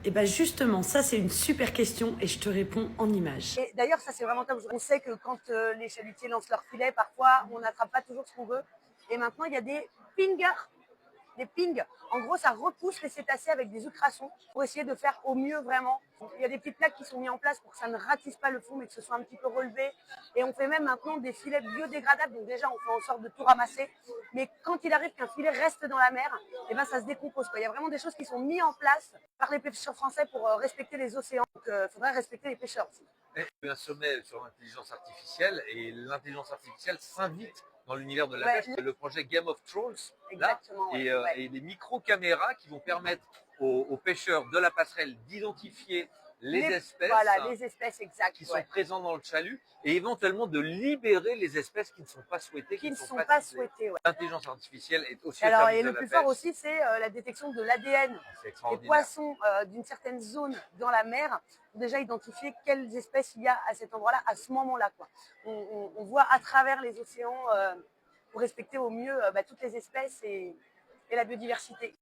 Et bien justement, ça c'est une super question et je te réponds en images. Et d'ailleurs, ça c'est vraiment top. On sait que quand les chalutiers lancent leur filet, parfois on n'attrape pas toujours ce qu'on veut. Et maintenant, il y a des pingers, des pings. En gros, ça repousse les cétacés avec des ultrasons pour essayer de faire au mieux vraiment. Il y a des petites plaques qui sont mises en place pour que ça ne ratisse pas le fond, mais que ce soit un petit peu relevé. Et on fait même maintenant des filets biodégradables. Donc déjà, on fait en sorte de tout ramasser. Mais quand il arrive qu'un filet reste dans la mer, eh ben, ça se décompose, quoi. Il y a vraiment des choses qui sont mises en place par les pêcheurs français pour respecter les océans. Donc, il faudrait respecter les pêcheurs aussi. Un sommet sur l'intelligence artificielle et l'intelligence artificielle s'invite dans l'univers de la Ouais. pêche. Le projet Game of Thrones, là, Exactement, ouais, et des micro-caméras qui vont permettre aux pêcheurs de la passerelle d'identifier les espèces, voilà, les espèces exactes qui sont présentes dans le chalut et éventuellement de libérer les espèces qui ne sont pas souhaitées, qui ne sont pas souhaitées. Ouais. L'intelligence artificielle est aussi Alors, au service et de le la plus pêche. fort aussi, c'est la détection de l'ADN des poissons d'une certaine zone dans la mer pour déjà identifier quelles espèces il y a à cet endroit-là, à ce moment-là. On voit à travers les océans pour respecter au mieux toutes les espèces et la biodiversité.